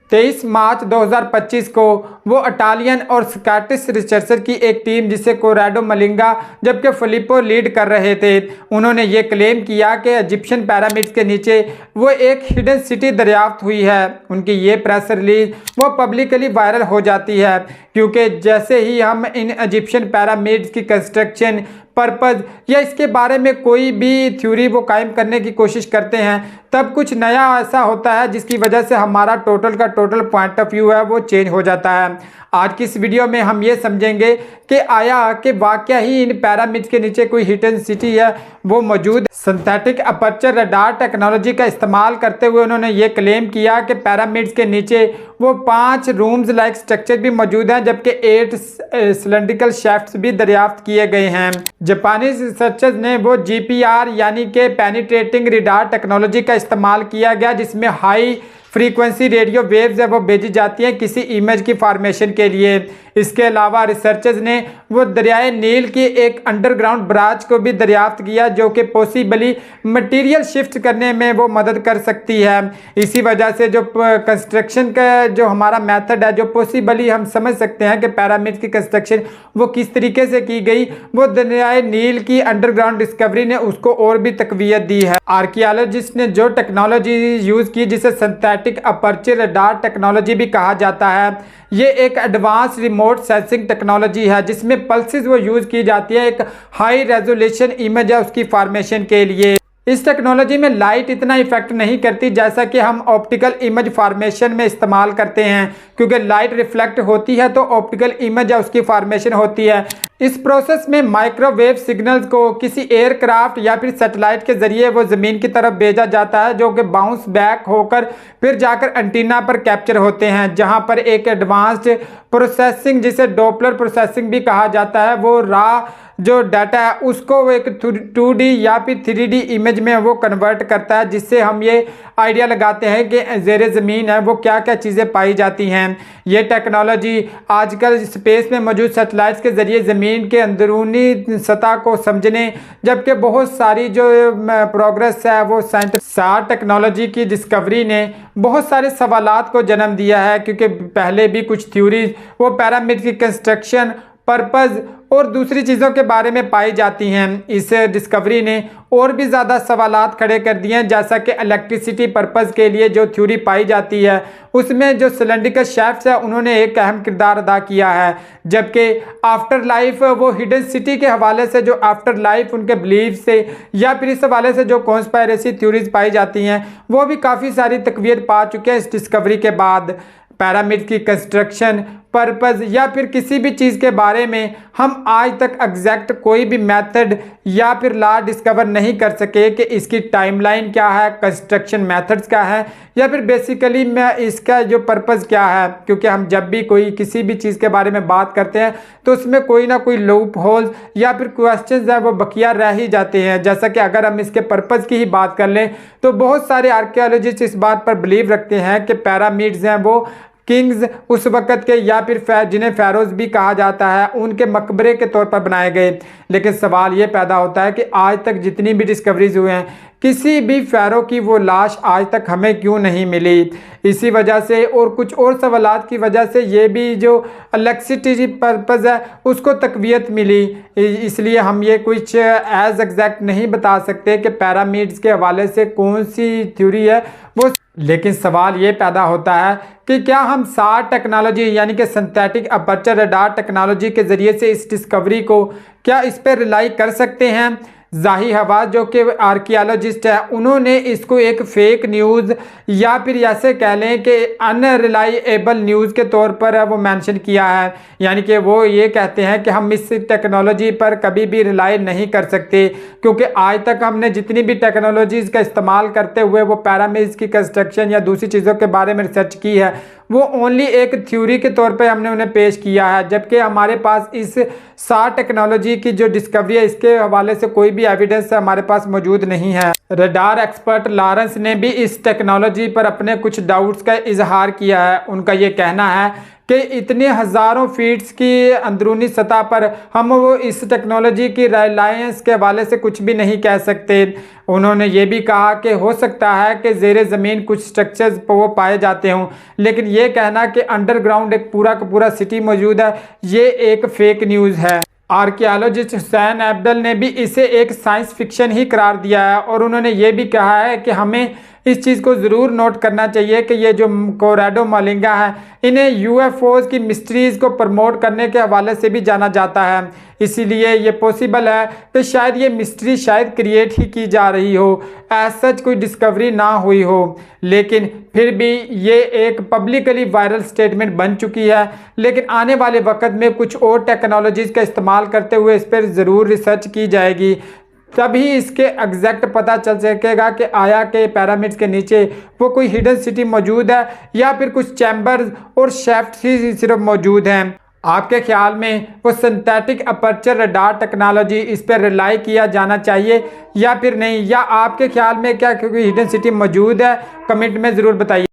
23 मार्च 2025 को वो इटालियन और स्कॉटिश रिसर्चर की एक टीम जिसे कोराडो मलिंगा जबकि फिलिप्पो लीड कर रहे थे, उन्होंने ये क्लेम किया कि इजिप्शियन पिरामिड्स के नीचे वो एक हिडन सिटी दरियाफ्त हुई है। उनकी ये प्रेस रिलीज वो पब्लिकली वायरल हो जाती है क्योंकि जैसे ही हम इन इजिप्शियन पिरामिड्स की कंस्ट्रक्शन पर्पज़ या इसके बारे में कोई भी थ्योरी वो कायम करने की कोशिश करते हैं तब कुछ नया ऐसा होता है जिसकी वजह से हमारा टोटल का टोटल पॉइंट ऑफ व्यू है वो चेंज हो जाता है। आज की इस वीडियो में हम ये समझेंगे कि आया कि वाकया ही इन पिरामिड्स के नीचे कोई हिडन सिटी है वो मौजूद। सिंथेटिक अपर्चर रडार टेक्नोलॉजी का इस्तेमाल करते हुए उन्होंने ये क्लेम किया कि पिरामिड्स के नीचे वो 5 रूम्स लाइक स्ट्रक्चर भी मौजूद हैं जबकि 8 सिलेंड्रिकल शेफ्ट्स भी दरियाफ्त किए गए हैं। जापानी रिसर्चर्स ने वो GPR यानी कि पेनिट्रेटिंग रडार टेक्नोलॉजी का इस्तेमाल किया गया जिसमें हाई फ्रीक्वेंसी रेडियो वेव्स है वो भेजी जाती हैं किसी इमेज की फॉर्मेशन के लिए। इसके अलावा रिसर्चर्स ने वो दरियाए नील की एक अंडरग्राउंड ब्रांच को भी दरियाफ्त किया जो कि पॉसिबली मटेरियल शिफ्ट करने में वो मदद कर सकती है। इसी वजह से जो कंस्ट्रक्शन का जो हमारा मेथड है जो पॉसिबली हम समझ सकते हैं कि पिरामिड की कंस्ट्रक्शन वो किस तरीके से की गई, वो दरियाए नील की अंडरग्राउंड डिस्कवरी ने उसको और भी तकवीत दी है। आर्कियोलॉजिस्ट ने जो टेक्नोलॉजी यूज़ की जिसे सिंथेटिक अपर्चर रडार टेक्नोलॉजी भी कहा जाता है, ये एक एडवांस रिमोट सेंसिंग टेक्नोलॉजी है जिसमें पल्सेस वो यूज़ की जाती है एक हाई रेजोल्यूशन इमेज है उसकी फॉर्मेशन के लिए। इस टेक्नोलॉजी में लाइट इतना इफेक्ट नहीं करती जैसा कि हम ऑप्टिकल इमेज फॉर्मेशन में इस्तेमाल करते हैं क्योंकि लाइट रिफ्लेक्ट होती है तो ऑप्टिकल इमेज है उसकी फॉर्मेशन होती है। इस प्रोसेस में माइक्रोवेव सिग्नल्स को किसी एयरक्राफ्ट या फिर सैटेलाइट के जरिए वो ज़मीन की तरफ भेजा जाता है जो कि बाउंस बैक होकर फिर जाकर एंटीना पर कैप्चर होते हैं जहां पर एक एडवांस्ड प्रोसेसिंग जिसे डॉपलर प्रोसेसिंग भी कहा जाता है वो रा जो डाटा है उसको एक 2D या फिर 3D इमेज में वो कन्वर्ट करता है जिससे हम ये आइडिया लगाते हैं कि ज़ेरे ज़मीन है वो क्या क्या चीज़ें पाई जाती हैं। ये टेक्नोलॉजी आजकल स्पेस में मौजूद सैटेलाइट्स के ज़रिए ज़मीन के अंदरूनी सतह को समझने जबकि बहुत सारी जो प्रोग्रेस है वो साइंस टेक्नोलॉजी की डिस्कवरी ने बहुत सारे सवालात को जन्म दिया है क्योंकि पहले भी कुछ थ्योरीज वो पिरामिड की कंस्ट्रक्शन पर्पज़ और दूसरी चीज़ों के बारे में पाई जाती हैं। इस डिस्कवरी ने और भी ज़्यादा सवालात खड़े कर दिए हैं जैसा कि इलेक्ट्रिसिटी पर्पज़ के लिए जो थ्योरी पाई जाती है उसमें जो सिलेंड्रिकल शेफ्ट्स है उन्होंने एक अहम किरदार अदा किया है जबकि आफ्टर लाइफ वो हिडन सिटी के हवाले से जो आफ्टर लाइफ उनके बिलीफ से या फिर इस हवाले से जो कॉन्स्पायरेसी थ्योरीज पाई जाती हैं वो भी काफ़ी सारी तकवीत पा चुके हैं इस डिस्कवरी के बाद। पिरामिड की कंस्ट्रक्शन पर्पज़ या फिर किसी भी चीज़ के बारे में हम आज तक एग्जैक्ट कोई भी मेथड या फिर लॉ डिस्कवर नहीं कर सके कि इसकी टाइमलाइन क्या है, कंस्ट्रक्शन मेथड्स क्या है या फिर बेसिकली मैं इसका जो पर्पज़ क्या है क्योंकि हम जब भी कोई किसी भी चीज़ के बारे में बात करते हैं तो उसमें कोई ना कोई लूप होल्स या फिर क्वेश्चंस है वो बकिया रह ही जाते हैं। जैसा कि अगर हम इसके पर्पज़ की ही बात कर लें तो बहुत सारे आर्कियोलॉजिस्ट इस बात पर बिलीव रखते हैं कि पिरामिड्स हैं वो किंग्स उस वक़्त के या फिर जिन्हें फ़ैरोज़ भी कहा जाता है उनके मकबरे के तौर पर बनाए गए। लेकिन सवाल ये पैदा होता है कि आज तक जितनी भी डिस्कवरीज हुए हैं किसी भी फ़ैरो की वो लाश आज तक हमें क्यों नहीं मिली। इसी वजह से और कुछ और सवालात की वजह से ये भी जो इलेक्ट्रिसिटी पर्पज़ है उसको तकवीत मिली, इसलिए हम ये कुछ एज एग्जैक्ट नहीं बता सकते कि पिरामिड्स के हवाले से कौन सी थ्योरी है वो। लेकिन सवाल ये पैदा होता है कि क्या हम SAR टेक्नोलॉजी यानी कि सिंथेटिक अपर्चर रडार टेक्नोलॉजी के ज़रिए से इस डिस्कवरी को क्या इस पर रिलाई कर सकते हैं। ज़ाहिर हवा जो कि आर्कियोलॉजिस्ट है उन्होंने इसको एक फेक न्यूज़ या फिर ऐसे कह लें कि अनरिलायबल न्यूज़ के तौर पर वो मेंशन किया है, यानी कि वो ये कहते हैं कि हम इस टेक्नोलॉजी पर कभी भी रिलाई नहीं कर सकते क्योंकि आज तक हमने जितनी भी टेक्नोलॉजीज़ का इस्तेमाल करते हुए वो पिरामिड्स की कंस्ट्रक्शन या दूसरी चीज़ों के बारे में रिसर्च की है वो ओनली एक थ्योरी के तौर पे हमने उन्हें पेश किया है जबकि हमारे पास इस SAR टेक्नोलॉजी की जो डिस्कवरी है इसके हवाले से कोई भी एविडेंस हमारे पास मौजूद नहीं है। रडार एक्सपर्ट लॉरेंस ने भी इस टेक्नोलॉजी पर अपने कुछ डाउट्स का इजहार किया है। उनका ये कहना है कि इतने हज़ारों फीट्स की अंदरूनी सतह पर हम वो इस टेक्नोलॉजी की रिलायंस के हवाले से कुछ भी नहीं कह सकते। उन्होंने ये भी कहा कि हो सकता है कि ज़ेरे ज़मीन कुछ स्ट्रक्चर्स पर वो पाए जाते हों, लेकिन ये कहना कि अंडरग्राउंड एक पूरा का पूरा सिटी मौजूद है, ये एक फेक न्यूज़ है। आर्कियोलॉजिस्ट हुसैन अब्दल ने भी इसे एक साइंस फिक्शन ही करार दिया है और उन्होंने ये भी कहा है कि हमें इस चीज़ को ज़रूर नोट करना चाहिए कि ये जो कोराडो मलिंगा है, इन्हें यूएफओज की मिस्ट्रीज़ को प्रमोट करने के हवाले से भी जाना जाता है। इसीलिए ये पॉसिबल है कि शायद ये मिस्ट्री शायद क्रिएट ही की जा रही हो, एज सच कोई डिस्कवरी ना हुई हो, लेकिन फिर भी ये एक पब्लिकली वायरल स्टेटमेंट बन चुकी है। लेकिन आने वाले वक्त में कुछ और टेक्नोलॉजीज़ का इस्तेमाल करते हुए इस पर ज़रूर रिसर्च की जाएगी, तभी इसके एग्जैक्ट पता चल सकेगा कि आया के पिरामिड्स के नीचे वो कोई हिडन सिटी मौजूद है या फिर कुछ चैम्बर्स और शेफ्ट ही सिर्फ मौजूद हैं। आपके ख्याल में वो सिंथेटिक अपर्चर रडार टेक्नोलॉजी इस पर रिलाई किया जाना चाहिए या फिर नहीं, या आपके ख्याल में क्या कोई हिडन सिटी मौजूद है? कमेंट में ज़रूर बताइए।